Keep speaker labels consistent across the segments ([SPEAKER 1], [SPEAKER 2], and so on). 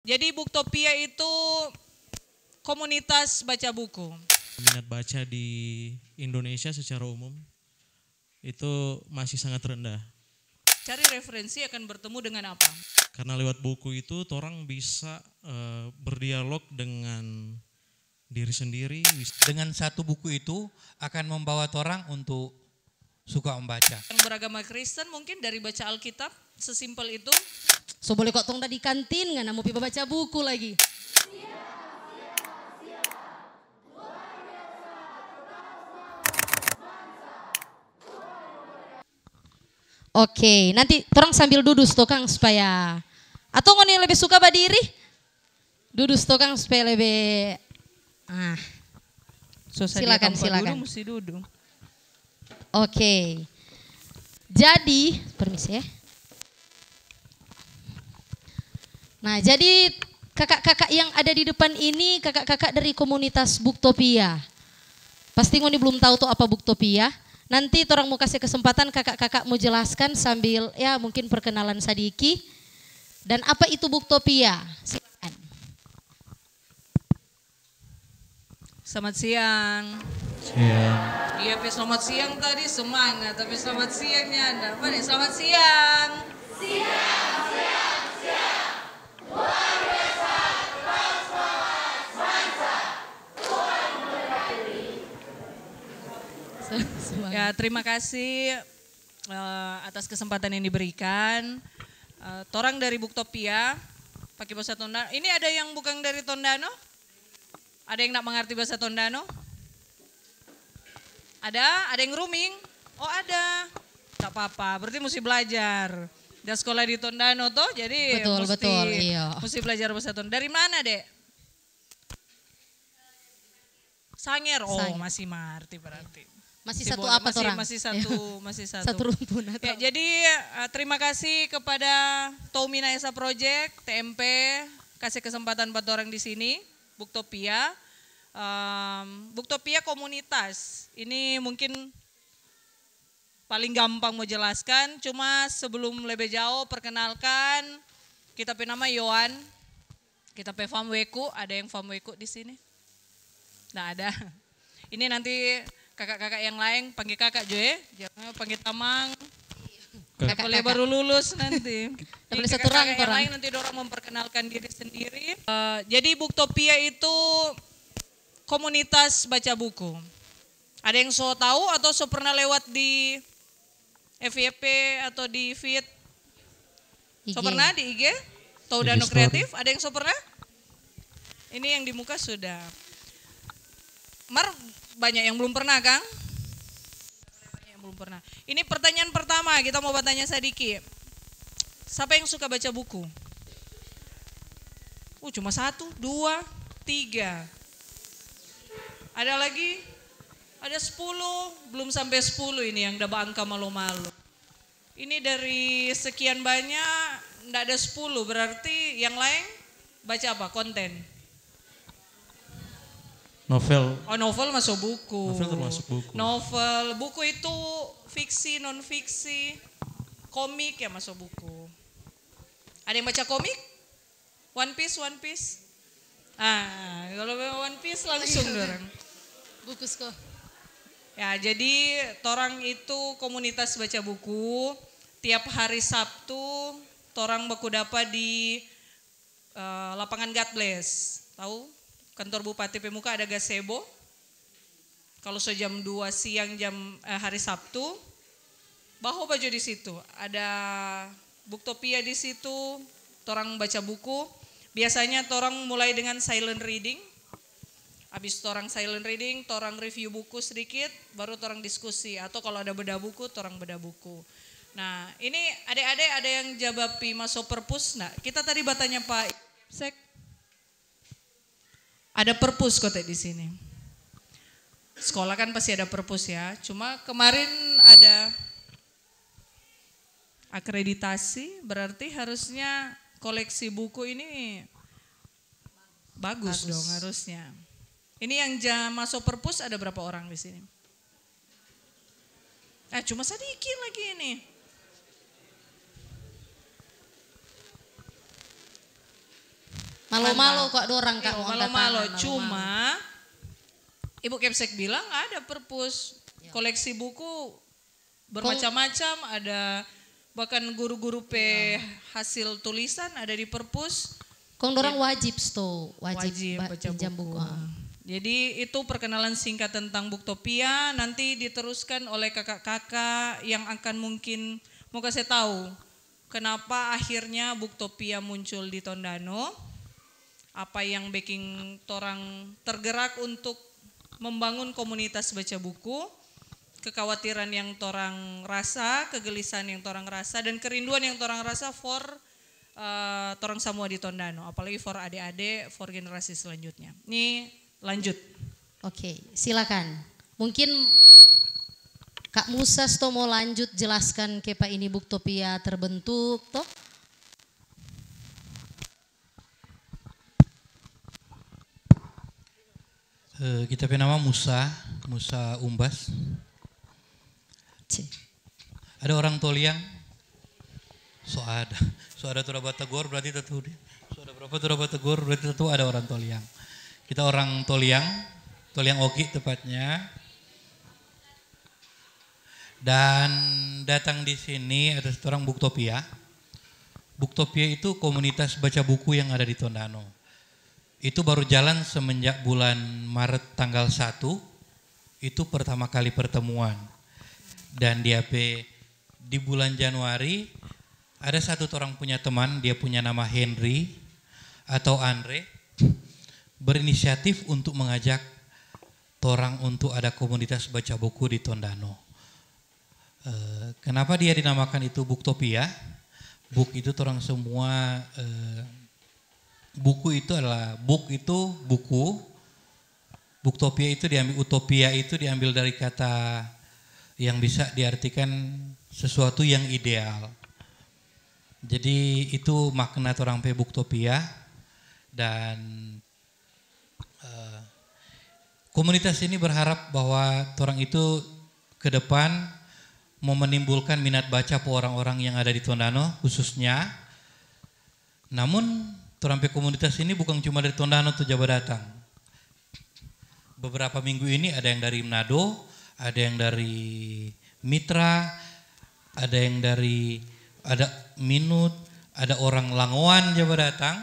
[SPEAKER 1] Jadi Booktopia itu komunitas baca buku.
[SPEAKER 2] Minat baca di Indonesia secara umum itu masih sangat rendah.
[SPEAKER 1] Cari referensi akan bertemu dengan apa?
[SPEAKER 2] Karena lewat buku itu orang bisa berdialog dengan diri sendiri.
[SPEAKER 3] Dengan satu buku itu akan membawa orang untuk suka membaca.
[SPEAKER 1] Yang beragama Kristen mungkin dari baca Alkitab, sesimpel itu.
[SPEAKER 4] So boleh kok tong di kantin nggak mau pipa baca buku lagi. Oke, nanti orang sambil duduk Kang supaya atau ngoni lebih suka berdiri? Duduk Kang supaya lebih silakan silakan.
[SPEAKER 1] Mesti duduk.
[SPEAKER 4] Oke. Jadi, permisi ya. Nah, jadi kakak-kakak yang ada di depan ini kakak-kakak dari komunitas Booktopia. Pasti ngoni belum tahu tuh apa Booktopia. Nanti orang mau kasih kesempatan kakak-kakak mau jelaskan sambil ya mungkin perkenalan sadiki. Dan apa itu Booktopia? Silakan.
[SPEAKER 1] Selamat siang.
[SPEAKER 2] Siang.
[SPEAKER 1] Iya, selamat siang tadi semangat, tapi selamat siangnya Anda. Apa nih? Selamat siang. Ya, terima kasih atas kesempatan yang diberikan. Torang dari Booktopia, pakai bahasa Tondano. Ini ada yang bukan dari Tondano? Ada yang nak mengerti bahasa Tondano? Ada yang rooming? Oh ada. Tak apa-apa, berarti mesti belajar. Dia sekolah di Tondano toh, jadi
[SPEAKER 4] Betul, iya.
[SPEAKER 1] mesti belajar bahasa Tondano. Dari mana dek? Sanger, oh
[SPEAKER 4] Sanger.
[SPEAKER 1] masih mengerti berarti.
[SPEAKER 4] Masih
[SPEAKER 1] Masih
[SPEAKER 4] satu
[SPEAKER 1] boleh,
[SPEAKER 4] apa orang?
[SPEAKER 1] Masih satu.
[SPEAKER 4] Satu rumpun.
[SPEAKER 1] Ya, jadi terima kasih kepada Tomina Esa Project, TMP, kasih kesempatan buat orang di sini, Booktopia. Booktopia komunitas, ini mungkin paling gampang mau jelaskan, cuma sebelum lebih jauh perkenalkan, kita punya nama Yohan, kita punya Fam Weku, ada yang Fam Weku di sini? Nggak ada. Ini nanti kakak-kakak yang lain panggil kakak Joe, jangan panggil Tamang. Kakak boleh baru lulus nanti.
[SPEAKER 4] boleh
[SPEAKER 1] Jadi
[SPEAKER 4] satu rang,
[SPEAKER 1] kakak yang
[SPEAKER 4] orang.
[SPEAKER 1] lain nanti orang memperkenalkan diri sendiri. Jadi Booktopia itu komunitas baca buku. Ada yang so tahu atau so pernah lewat di FYP atau di feed? So
[SPEAKER 4] IG.
[SPEAKER 1] pernah di IG? Tondano Kreatif, ada yang so pernah? Ini yang di muka sudah. Mar, banyak yang belum pernah Kang? Banyak yang belum pernah. Ini pertanyaan pertama, kita mau bertanya sedikit. Siapa yang suka baca buku? Cuma 1, 2, 3. Ada lagi? Ada 10, belum sampai 10 ini yang udah angka malu-malu. Ini dari sekian banyak, enggak ada 10, berarti yang lain baca apa? Konten?
[SPEAKER 2] Novel.
[SPEAKER 1] Oh novel masuk buku.
[SPEAKER 2] Novel termasuk buku.
[SPEAKER 1] Novel, buku itu fiksi, non fiksi, komik ya masuk buku. Ada yang baca komik? One Piece? Kalau One Piece langsung dorang.
[SPEAKER 4] Bukus kok.
[SPEAKER 1] Ya jadi torang itu komunitas baca buku. Tiap hari Sabtu torang baku dapat di lapangan God Bless. Tahu? Kantor Bupati Pemuka ada gazebo. Kalau jam 2 siang hari Sabtu, bahu baju di situ. Ada Booktopia di situ, torang baca buku. Biasanya torang mulai dengan silent reading. Habis torang silent reading, torang review buku sedikit, baru torang diskusi. Atau kalau ada beda buku, torang beda buku. Nah ini adik-adik ada yang jawabi masuk perpus. Nah kita tadi bertanya Pak Sek. Ada perpus kotek di sini. Sekolah kan pasti ada perpus ya. Cuma kemarin ada akreditasi, berarti harusnya koleksi buku ini bagus dong harusnya. Ini yang masuk perpus ada berapa orang di sini? Cuma sedikit lagi ini.
[SPEAKER 4] Malo-malo kok dorang Kak.
[SPEAKER 1] Iya,
[SPEAKER 4] mau angkat
[SPEAKER 1] malo-malo.
[SPEAKER 4] tangan,
[SPEAKER 1] Cuma Ibu Kepsek bilang ada perpus koleksi buku bermacam-macam, ada bahkan guru-guru hasil tulisan ada di perpus.
[SPEAKER 4] Kong dorang wajib
[SPEAKER 1] Wajib baca
[SPEAKER 4] pinjam
[SPEAKER 1] buku.
[SPEAKER 4] buku.
[SPEAKER 1] Jadi itu perkenalan singkat tentang Booktopia, nanti diteruskan oleh kakak-kakak yang akan mungkin mau kasih tahu kenapa akhirnya Booktopia muncul di Tondano, apa yang bikin torang tergerak untuk membangun komunitas baca buku, kekhawatiran yang torang rasa, kegelisahan yang torang rasa, dan kerinduan yang torang rasa for torang semua di Tondano, apalagi for adik-adik, for generasi selanjutnya. Nih lanjut.
[SPEAKER 4] Oke, silakan. Mungkin Kak Musa mau lanjut jelaskan kepa ini Booktopia terbentuk toh?
[SPEAKER 3] Kita punya nama Musa Umbas. Ada orang Toliang. So ada Turaba Tegor berarti tentu dia. So ada berapa Turaba Tegor berarti tentu ada orang Toliang. Kita orang Toliang Oki tepatnya. Dan datang di sini ada seorang Booktopia. Booktopia itu komunitas baca buku yang ada di Tondano. Itu baru jalan semenjak bulan Maret tanggal 1. Itu pertama kali pertemuan. Dan di bulan Januari ada satu orang punya teman, dia punya nama Henry atau Andre, berinisiatif untuk mengajak orang untuk ada komunitas baca buku di Tondano. Kenapa dia dinamakan itu Booktopia? Book itu orang semua, buku itu adalah buku. Booktopia itu diambil, utopia itu diambil dari kata yang bisa diartikan sesuatu yang ideal. Jadi itu makna orang Booktopia. Dan komunitas ini berharap bahwa orang itu ke depan mau menimbulkan minat baca ke orang-orang yang ada di Tondano khususnya. Namun orang komunitas ini bukan cuma dari Tondano tuh Jawa datang. Beberapa minggu ini ada yang dari Manado, ada yang dari Mitra, ada yang dari Minut, ada orang Langoan Jawa datang.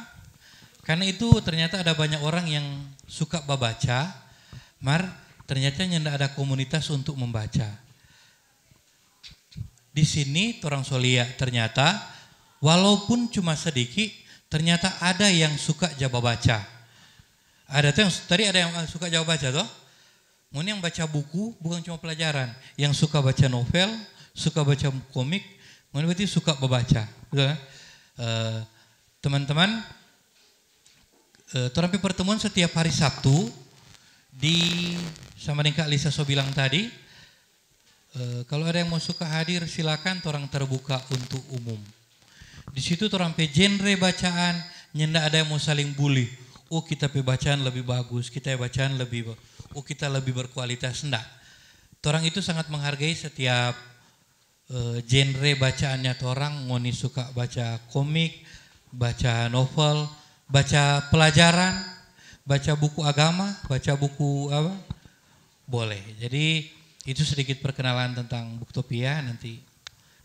[SPEAKER 3] Karena itu ternyata ada banyak orang yang suka membaca, ternyata tidak ada komunitas untuk membaca. Di sini orang Solia ternyata walaupun cuma sedikit, ternyata ada yang suka Jawa baca. Ada tuh yang tadi ada yang suka Jawa baca toh. Yang baca buku bukan cuma pelajaran, yang suka baca novel, suka baca komik, berarti suka membaca. Betul kan? Teman-teman, terapi pertemuan setiap hari Sabtu sama dengan Kak Lisa so bilang tadi, kalau ada yang mau suka hadir silakan, orang terbuka untuk umum. Di situ orang genre bacaan, nyenda ada yang mau saling bully. Oh kita bacaan lebih bagus, kita bacaan lebih, kita lebih berkualitas, enggak. Orang itu sangat menghargai setiap genre bacaannya orang. Ngoni suka baca komik, baca novel, baca pelajaran, baca buku agama, baca buku apa, boleh. Jadi itu sedikit perkenalan tentang Booktopia, nanti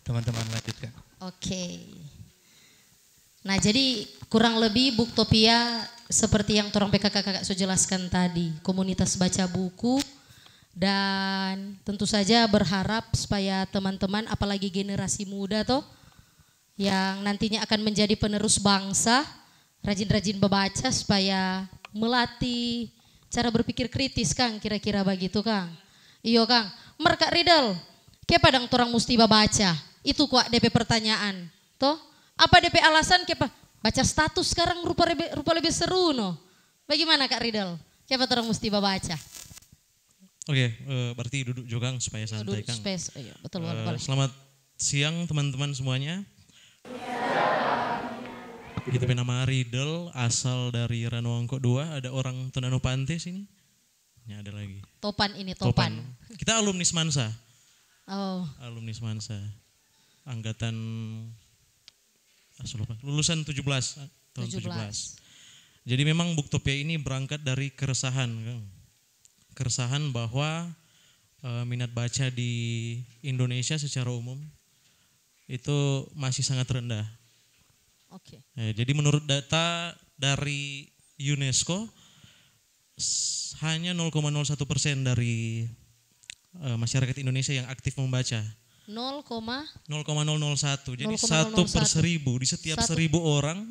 [SPEAKER 3] teman-teman lanjutkan.
[SPEAKER 4] Oke. Nah jadi kurang lebih Booktopia seperti yang torang kakak-kakak so jelaskan tadi, komunitas baca buku, dan tentu saja berharap supaya teman-teman apalagi generasi muda toh yang nantinya akan menjadi penerus bangsa, rajin-rajin membaca supaya melatih cara berpikir kritis Kang, kira-kira begitu Kang. Iyo Kang, Kak Ridel, kepa dang torang mesti baca? Itu kuat DP pertanyaan, toh? Apa DP alasan kepa? Baca status sekarang rupa lebih seru no. Bagaimana Kak Ridel? Kepa torang mesti baca?
[SPEAKER 2] Oke, berarti duduk juga supaya santai Kang.
[SPEAKER 4] Iya, betul.
[SPEAKER 2] Selamat siang teman-teman semuanya. Kita punya nama Ridel, asal dari Ranowangko 2, ada orang Tondano Pante sini. Ini ada lagi.
[SPEAKER 4] Topan.
[SPEAKER 2] Kita alumni Semansa.
[SPEAKER 4] Oh.
[SPEAKER 2] Alumni Semansa. Angkatan lulusan 17 tahun 17. Jadi memang Booktopia ini berangkat dari keresahan, Kang. Keresahan bahwa minat baca di Indonesia secara umum itu masih sangat rendah.
[SPEAKER 4] Oke.
[SPEAKER 2] Jadi menurut data dari UNESCO hanya 0,01% dari masyarakat Indonesia yang aktif membaca. 0,001. Jadi 1/1000 di setiap 1000 orang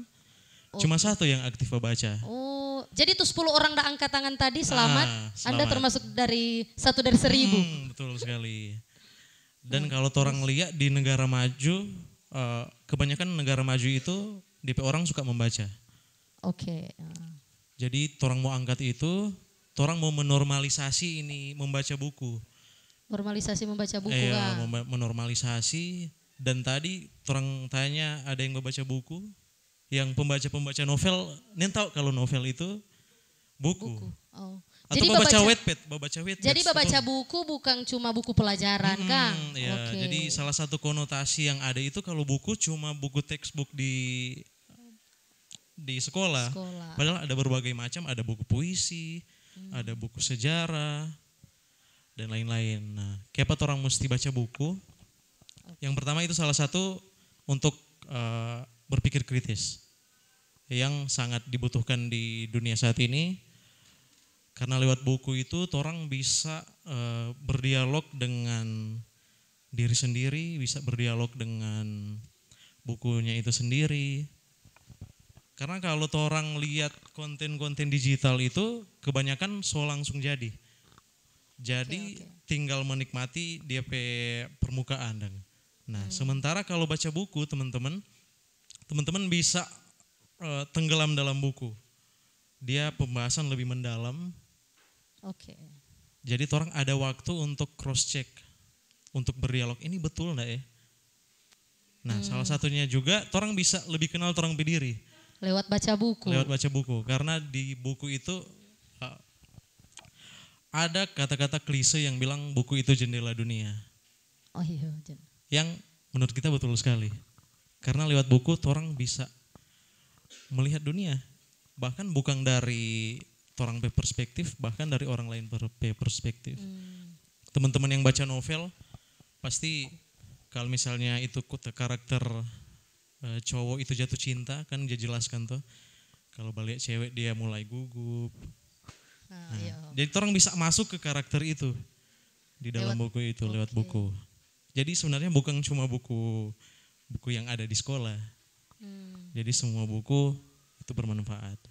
[SPEAKER 2] cuma satu yang aktif membaca.
[SPEAKER 4] Oh, jadi tuh 10 orang dah angkat tangan tadi selamat.
[SPEAKER 2] Selamat.
[SPEAKER 4] Anda termasuk dari 1 dari 1000.
[SPEAKER 2] Betul sekali. Dan kalau orang lihat di negara maju, kebanyakan negara maju itu DP orang suka membaca.
[SPEAKER 4] Oke.
[SPEAKER 2] Jadi orang mau angkat itu, orang mau menormalisasi ini membaca buku.
[SPEAKER 4] Normalisasi membaca buku
[SPEAKER 2] Iya,
[SPEAKER 4] Kang.
[SPEAKER 2] menormalisasi. Dan tadi orang tanya ada yang membaca buku, yang pembaca novel, nen tahu kalau novel itu buku.
[SPEAKER 4] Oh.
[SPEAKER 2] Atau
[SPEAKER 4] Jadi
[SPEAKER 2] membaca
[SPEAKER 4] baca
[SPEAKER 2] Wattpad.
[SPEAKER 4] Jadi membaca buku bukan cuma buku pelajaran, Kang.
[SPEAKER 2] Ya,
[SPEAKER 4] Oke.
[SPEAKER 2] jadi salah satu konotasi yang ada itu kalau buku cuma buku textbook di sekolah. Padahal ada berbagai macam, ada buku puisi, ada buku sejarah dan lain-lain. Nah, kenapa orang mesti baca buku? Yang pertama itu salah satu untuk berpikir kritis yang sangat dibutuhkan di dunia saat ini. Karena lewat buku itu orang bisa berdialog dengan diri sendiri, bisa berdialog dengan bukunya itu sendiri. Karena kalau orang lihat konten-konten digital itu kebanyakan langsung jadi. Jadi tinggal menikmati dia permukaan. Nah, sementara kalau baca buku teman-teman bisa tenggelam dalam buku. Dia pembahasan lebih mendalam.
[SPEAKER 4] Oke.
[SPEAKER 2] Jadi orang ada waktu untuk cross check, untuk berdialog ini betul enggak ya? Nah, salah satunya juga orang bisa lebih kenal orang berdiri.
[SPEAKER 4] Lewat baca buku.
[SPEAKER 2] Lewat baca buku, karena di buku itu ada kata-kata klise yang bilang buku itu jendela dunia.
[SPEAKER 4] Oh iya.
[SPEAKER 2] Yang menurut kita betul sekali. Karena lewat buku orang bisa melihat dunia. Bahkan bukan dari orang perspektif, bahkan dari orang lain perspektif. Teman-teman yang baca novel pasti kalau misalnya itu karakter cowok itu jatuh cinta, kan dia jelaskan tuh. Kalau balik cewek dia mulai gugup.
[SPEAKER 4] Iya.
[SPEAKER 2] Jadi orang bisa masuk ke karakter itu di dalam buku itu lewat buku. Jadi sebenarnya bukan cuma buku yang ada di sekolah. Jadi semua buku itu bermanfaat.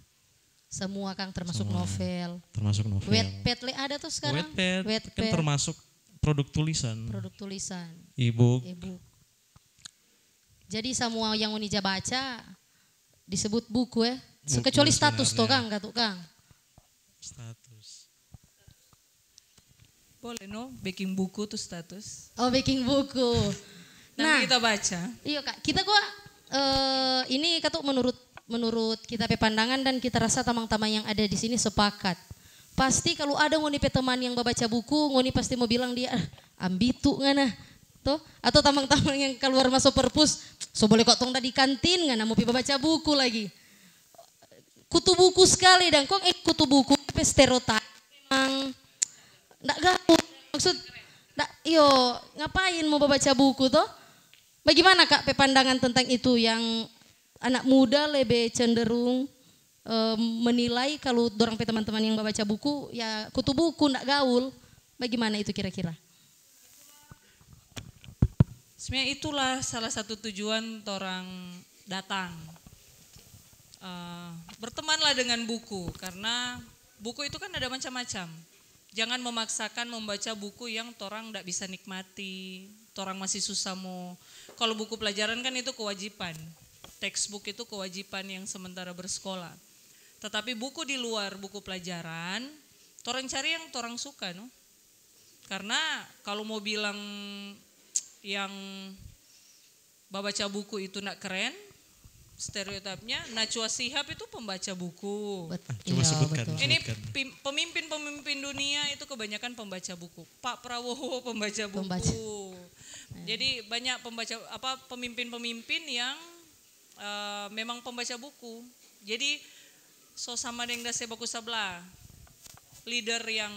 [SPEAKER 4] Semua Kang termasuk
[SPEAKER 2] Semua.
[SPEAKER 4] novel.
[SPEAKER 2] Termasuk novel.
[SPEAKER 4] Wattpad ada tuh sekarang.
[SPEAKER 2] Wattpad kan termasuk produk tulisan.
[SPEAKER 4] Produk tulisan.
[SPEAKER 2] E-book.
[SPEAKER 4] Jadi semua yang Unija baca disebut buku ya.
[SPEAKER 2] Buku
[SPEAKER 4] Kecuali status tuh
[SPEAKER 2] sebenarnya.
[SPEAKER 4] Kang, gak tuh Kang.
[SPEAKER 2] Status.
[SPEAKER 1] Boleh no, baking buku tuh status.
[SPEAKER 4] Oh, baking buku.
[SPEAKER 1] Nanti kita baca.
[SPEAKER 4] Iya Kak, kita ini kata menurut kita pandangan dan kita rasa tamang-tamang yang ada di sini sepakat. Pasti kalau ada ngoni teman yang baca buku, ngoni pasti mau bilang dia ambitu ngana. Tuh, atau tamang-tamang yang keluar masuk perpus, so boleh kok tong di kantin ngana mau baca buku lagi. Kutu buku sekali dan kok kutu buku stereotip memang ndak gaul. Maksud ngapain mau baca buku toh? Bagaimana Kak pandangan tentang itu yang anak muda lebih cenderung menilai kalau dorang teman-teman yang baca buku ya kutu buku ndak gaul. Bagaimana itu kira-kira?
[SPEAKER 1] Sebenarnya itulah salah satu tujuan orang datang. Bertemanlah dengan buku karena buku itu kan ada macam-macam. Jangan memaksakan membaca buku yang orang tidak bisa nikmati, orang masih susah mau. Kalau buku pelajaran kan itu kewajiban, textbook itu kewajiban yang sementara bersekolah. Tetapi buku di luar buku pelajaran, orang cari yang orang suka, no? Karena kalau mau bilang yang baca buku itu nak keren, stereotipnya Najwa Shihab itu pembaca buku.
[SPEAKER 2] Coba sebutkan.
[SPEAKER 1] Ini pemimpin-pemimpin dunia itu kebanyakan pembaca buku. Pak Prabowo pembaca buku. Jadi banyak pemimpin-pemimpin yang memang pembaca buku. Jadi so sama dengan dase baku sebelah. Leader yang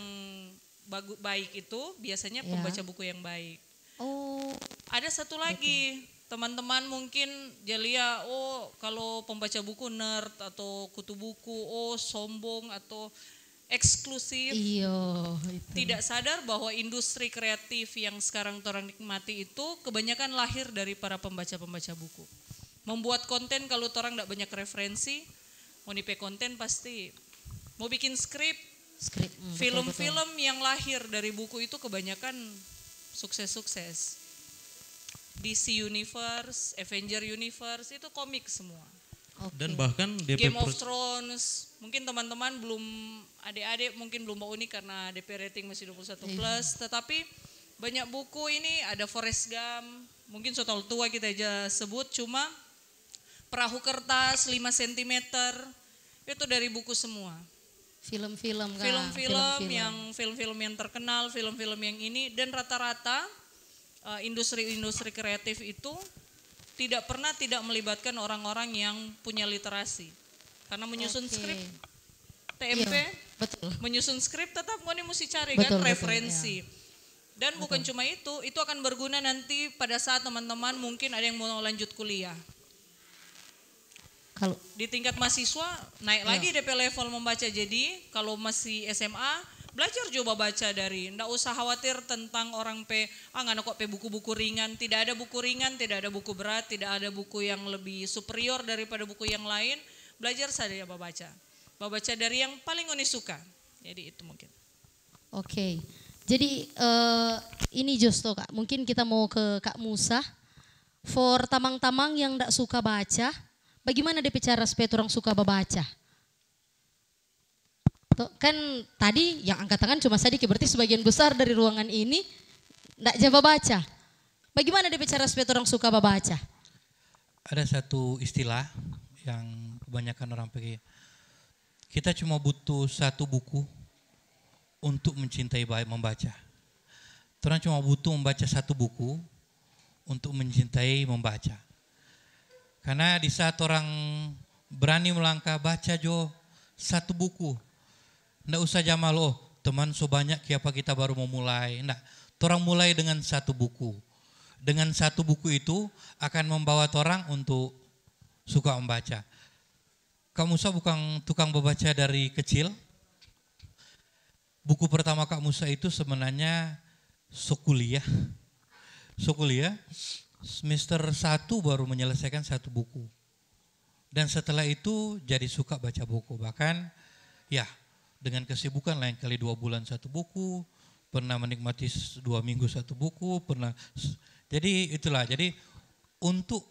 [SPEAKER 1] baik itu biasanya
[SPEAKER 4] Ya.
[SPEAKER 1] pembaca buku yang baik.
[SPEAKER 4] Oh,
[SPEAKER 1] Ada satu lagi, teman-teman mungkin Jalia, oh kalau pembaca buku nerd atau kutu buku, oh sombong atau eksklusif.
[SPEAKER 4] iyo itu.
[SPEAKER 1] Tidak sadar bahwa industri kreatif yang sekarang orang nikmati itu kebanyakan lahir dari para pembaca-pembaca buku. Membuat konten kalau orang tidak banyak referensi, mau nipe konten pasti. Mau bikin skrip,
[SPEAKER 4] Skrip. Betul, betul.
[SPEAKER 1] film-film yang lahir dari buku itu kebanyakan sukses-sukses. DC Universe, Avenger Universe itu komik semua.
[SPEAKER 4] Oke.
[SPEAKER 2] Dan bahkan DP
[SPEAKER 1] Game of Thrones, mungkin teman-teman belum, adik-adik mungkin belum mau unik karena DP rating masih 21 plus, tetapi banyak buku ini ada Forrest Gump, mungkin soal tua kita aja sebut, cuma Perahu Kertas 5 cm, itu dari buku semua.
[SPEAKER 4] Film-film kan.
[SPEAKER 1] Film-film yang terkenal, film-film yang ini, dan rata-rata industri-industri kreatif itu tidak pernah tidak melibatkan orang-orang yang punya literasi. Karena menyusun
[SPEAKER 4] Oke.
[SPEAKER 1] skrip, TMP,
[SPEAKER 4] Iya, betul.
[SPEAKER 1] menyusun skrip tetap ngoni mesti cari
[SPEAKER 4] Betul,
[SPEAKER 1] kan
[SPEAKER 4] betul,
[SPEAKER 1] referensi. Dan bukan cuma itu akan berguna nanti pada saat teman-teman mungkin ada yang mau lanjut kuliah.
[SPEAKER 4] Kalau
[SPEAKER 1] Di tingkat mahasiswa naik lagi DP level membaca, jadi kalau masih SMA belajar coba baca dari, ndak usah khawatir tentang orang nggak kok buku-buku ringan, tidak ada buku ringan, tidak ada buku berat, tidak ada buku yang lebih superior daripada buku yang lain, belajar saja baca dari yang paling uni suka, jadi itu mungkin.
[SPEAKER 4] Oke. Jadi ini Justo Kak, mungkin kita mau ke Kak Musa. For tamang-tamang yang tidak suka baca, bagaimana DP cara supaya orang suka baca? Tuh, kan tadi yang angkat tangan cuma sedikit, berarti sebagian besar dari ruangan ini tidak jawab baca. Bagaimana DP cara supaya orang suka baca?
[SPEAKER 3] Ada satu istilah yang kebanyakan orang pakai. Kita cuma butuh satu buku untuk mencintai membaca. Orang cuma butuh membaca satu buku untuk mencintai membaca. Karena di saat orang berani melangkah baca satu buku, ndak usah jamal teman so banyak apa kita baru mau mulai. Ndak, orang mulai dengan satu buku. Dengan satu buku itu akan membawa orang untuk suka membaca. Kak Musa bukan tukang membaca dari kecil. Buku pertama Kak Musa itu sebenarnya kuliah. Semester 1 baru menyelesaikan satu buku. Dan setelah itu jadi suka baca buku. Bahkan ya dengan kesibukan lain kali 2 bulan satu buku, pernah menikmati 2 minggu satu buku, pernah. Jadi itulah, jadi untuk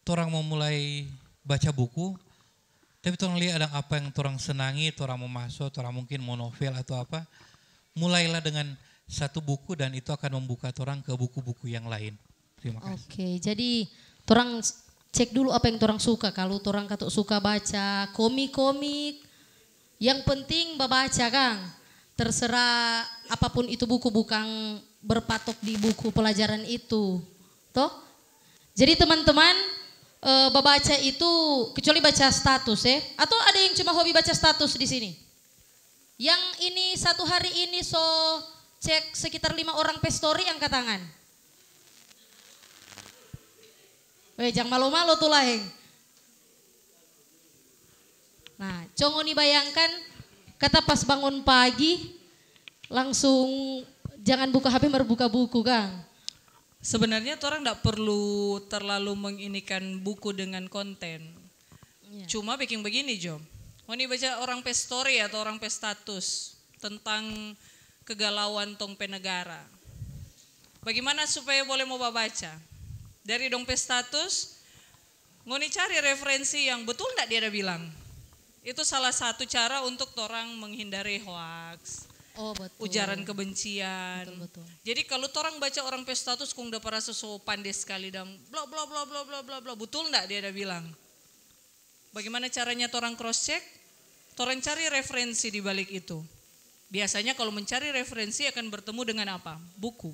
[SPEAKER 3] orang mau mulai baca buku, tapi orang lihat ada apa yang orang senangi, orang mau masuk, orang mungkin mau novel atau apa, mulailah dengan satu buku dan itu akan membuka orang ke buku-buku yang lain. Terima kasih.
[SPEAKER 4] Oke, jadi orang cek dulu apa yang orang suka. Kalau orang kata suka baca komik-komik, yang penting baca Kang. Terserah apapun itu buku, bukan berpatok di buku pelajaran itu. Toh? Jadi teman-teman baca itu kecuali baca status ya. Atau ada yang cuma hobi baca status di sini? Yang ini satu hari ini so cek sekitar 5 orang pe story angkat tangan. Weh, jangan malu-malu tuh laheng. Nah, congoni bayangkan kata pas bangun pagi langsung jangan buka HP baru buka buku Kang.
[SPEAKER 1] Sebenarnya orang tidak perlu terlalu menginikan buku dengan konten. Cuma bikin begini Jo. Ini baca orang pe story atau orang pe status tentang kegalauan tong pe negara. Bagaimana supaya boleh mau baca? Dari dong pe status, ngoni cari referensi yang betul enggak dia ada bilang. Itu salah satu cara untuk orang menghindari hoax,
[SPEAKER 4] Oh betul.
[SPEAKER 1] ujaran kebencian.
[SPEAKER 4] Betul.
[SPEAKER 1] Jadi kalau orang baca orang pe status kung udah para sesuatu pandai sekali dan bla bla bla bla bla bla bla, betul enggak dia ada bilang. Bagaimana caranya orang cross check? Orang cari referensi di balik itu. Biasanya kalau mencari referensi akan bertemu dengan apa? Buku.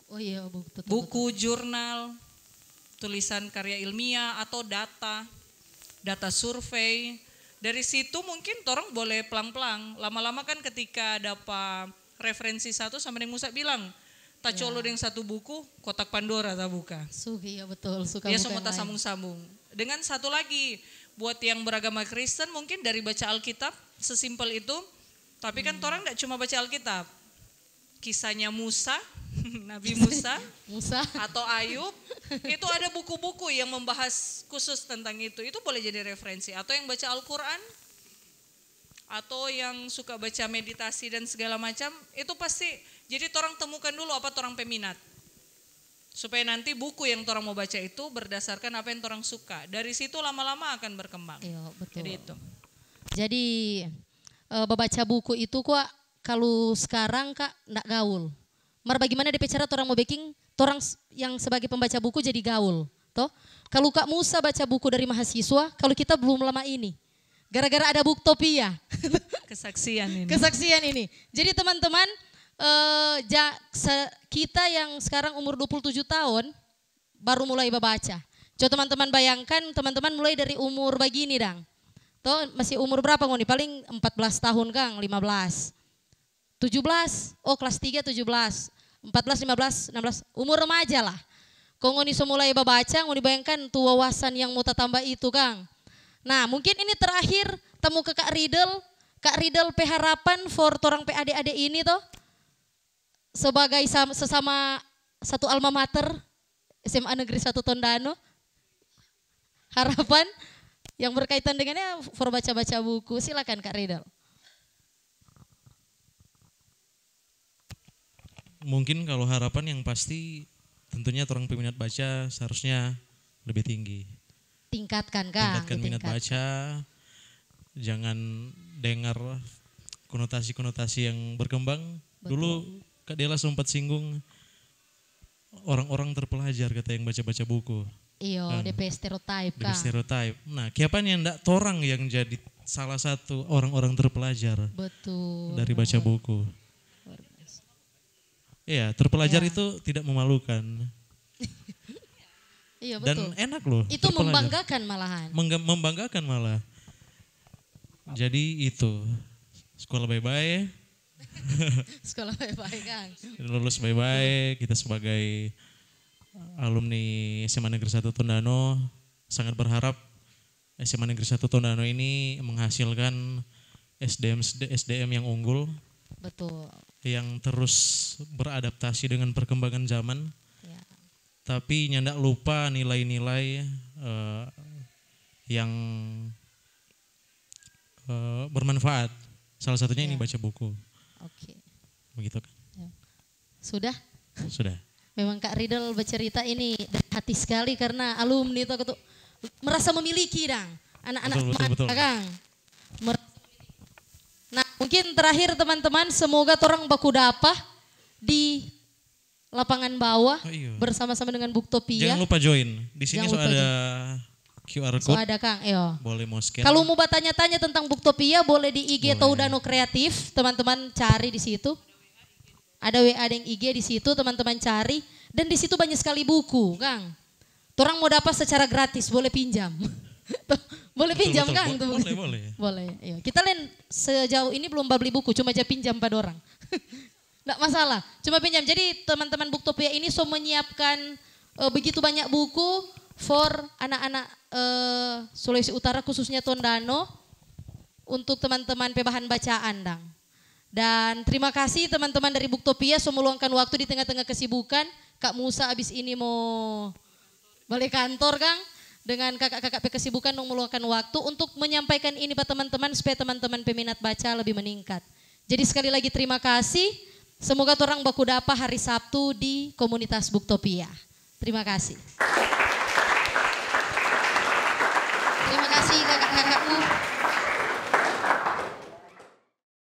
[SPEAKER 4] Oh iya, betul.
[SPEAKER 1] Buku, jurnal, tulisan karya ilmiah atau data survei, Dari situ mungkin torang boleh pelang-pelang. Lama-lama kan ketika dapat referensi satu sama yang Musa bilang, tak colo dengan satu buku, kotak Pandora tak buka.
[SPEAKER 4] Suhi ya betul, suka
[SPEAKER 1] Dia
[SPEAKER 4] buka
[SPEAKER 1] semua
[SPEAKER 4] yang
[SPEAKER 1] tak
[SPEAKER 4] lain.
[SPEAKER 1] sambung-sambung. Dengan satu lagi, buat yang beragama Kristen mungkin dari baca Alkitab, sesimpel itu. Tapi kan orang tidak cuma baca Alkitab. Kisahnya Musa, Nabi Musa,
[SPEAKER 4] Musa.
[SPEAKER 1] atau Ayub, itu ada buku-buku yang membahas khusus tentang itu. Itu boleh jadi referensi. Atau yang baca Al-Quran, atau yang suka baca meditasi dan segala macam, itu pasti, jadi orang temukan dulu apa orang peminat. Supaya nanti buku yang orang mau baca itu berdasarkan apa yang orang suka. Dari situ lama-lama akan berkembang.
[SPEAKER 4] Iya betul.
[SPEAKER 1] Jadi itu.
[SPEAKER 4] Jadi membaca buku itu kok kalau sekarang Kak ndak gaul. Mar bagaimana DP cara orang mau baking, orang yang sebagai pembaca buku jadi gaul. Toh, kalau Kak Musa baca buku dari mahasiswa, kalau kita belum lama ini. Gara-gara ada Booktopia.
[SPEAKER 1] Kesaksian ini.
[SPEAKER 4] Kesaksian ini. Jadi teman-teman, kita yang sekarang umur 27 tahun baru mulai membaca. Coba teman-teman bayangkan, teman-teman mulai dari umur begini dang. Toh masih umur berapa ngoni? Paling 14 tahun Kang, 15. 17, oh kelas 3 17. 14, 15, 16, umur remaja lah. Kau ngoni mulai membaca, ngoni bayangkan tuh wawasan yang mau tambah itu Kang. Nah mungkin ini terakhir temu ke Kak Riddle P harapan for torang adik-adik ini toh. Sebagai sesama satu alma mater SMA Negeri 1 Tondano. Harapan yang berkaitan dengannya for baca-baca buku. Silakan Kak Riddle.
[SPEAKER 2] Mungkin kalau harapan yang pasti tentunya orang peminat baca seharusnya lebih tinggi.
[SPEAKER 4] Tingkatkan Kang.
[SPEAKER 2] Tingkatkan minat baca, jangan dengar konotasi-konotasi yang berkembang.
[SPEAKER 4] Betul.
[SPEAKER 2] Dulu Kak Dela sempat singgung orang-orang terpelajar kata yang baca-baca buku.
[SPEAKER 4] Iyo,
[SPEAKER 2] Kang.
[SPEAKER 4] DP stereotype
[SPEAKER 2] Dari
[SPEAKER 4] Kang.
[SPEAKER 2] stereotype. Nah, kiapan yang ndak torang yang jadi salah satu orang-orang terpelajar
[SPEAKER 4] Betul.
[SPEAKER 2] dari baca buku.
[SPEAKER 4] Luar biasa.
[SPEAKER 2] Iya, terpelajar
[SPEAKER 4] Ya.
[SPEAKER 2] itu tidak memalukan
[SPEAKER 4] Iya
[SPEAKER 2] dan
[SPEAKER 4] betul.
[SPEAKER 2] enak loh.
[SPEAKER 4] Itu
[SPEAKER 2] terpelajar.
[SPEAKER 4] membanggakan malahan.
[SPEAKER 2] Membanggakan malah. Jadi itu sekolah bye-bye,
[SPEAKER 4] Sekolah baik-baik Kang.
[SPEAKER 2] lulus bye-bye. Kita sebagai alumni SMA Negeri 1 Tondano sangat berharap SMA Negeri 1 Tondano ini menghasilkan SDM yang unggul,
[SPEAKER 4] Betul.
[SPEAKER 2] yang terus beradaptasi dengan perkembangan zaman,
[SPEAKER 4] Ya.
[SPEAKER 2] tapi nyandak lupa nilai-nilai yang bermanfaat. Salah satunya ini
[SPEAKER 4] Ya.
[SPEAKER 2] baca buku.
[SPEAKER 4] Oke.
[SPEAKER 2] Begitu kan?
[SPEAKER 4] Sudah?
[SPEAKER 2] Sudah.
[SPEAKER 4] Memang Kak Riddle bercerita ini dari hati sekali karena alumni itu tuh merasa memiliki dang anak-anak
[SPEAKER 2] Betul.
[SPEAKER 4] Kang. Nah mungkin terakhir teman-teman semoga orang baku dapah di lapangan bawah
[SPEAKER 2] Oh, iya.
[SPEAKER 4] bersama-sama dengan Booktopia.
[SPEAKER 2] Jangan lupa join. Di sini
[SPEAKER 4] Jangan
[SPEAKER 2] so
[SPEAKER 4] lupa
[SPEAKER 2] ada QR
[SPEAKER 4] So
[SPEAKER 2] code.
[SPEAKER 4] ada Kang, iyo.
[SPEAKER 2] Boleh mau scan.
[SPEAKER 4] Kalau mau tanya-tanya tentang Booktopia boleh di IG
[SPEAKER 2] Boleh.
[SPEAKER 4] Tondano Kreatif, teman-teman cari di situ. Ada WA yang IG di situ, teman-teman cari. Dan di situ banyak sekali buku, Kang. Orang mau dapat secara gratis, boleh pinjam. Boleh
[SPEAKER 2] Betul,
[SPEAKER 4] pinjam,
[SPEAKER 2] betul.
[SPEAKER 4] Kang. tuh.
[SPEAKER 2] Boleh.
[SPEAKER 4] Boleh. Iya. Kita sejauh ini belum beli buku, cuma aja pinjam pada orang. Nggak masalah, cuma pinjam. Jadi teman-teman Booktopia ini so menyiapkan begitu banyak buku for anak-anak Sulawesi Utara khususnya Tondano untuk teman-teman pebahan bacaan dang. Dan terima kasih teman-teman dari Booktopia so meluangkan waktu di tengah-tengah kesibukan. Kak Musa abis ini mau balik kantor Kang. Dengan kakak-kakak kesibukan mau meluangkan waktu untuk menyampaikan ini pada teman-teman supaya teman-teman peminat baca lebih meningkat. Jadi sekali lagi terima kasih. Semoga orang baku dapa hari Sabtu di komunitas Booktopia. Terima kasih. Terima kasih kakak-kakakku.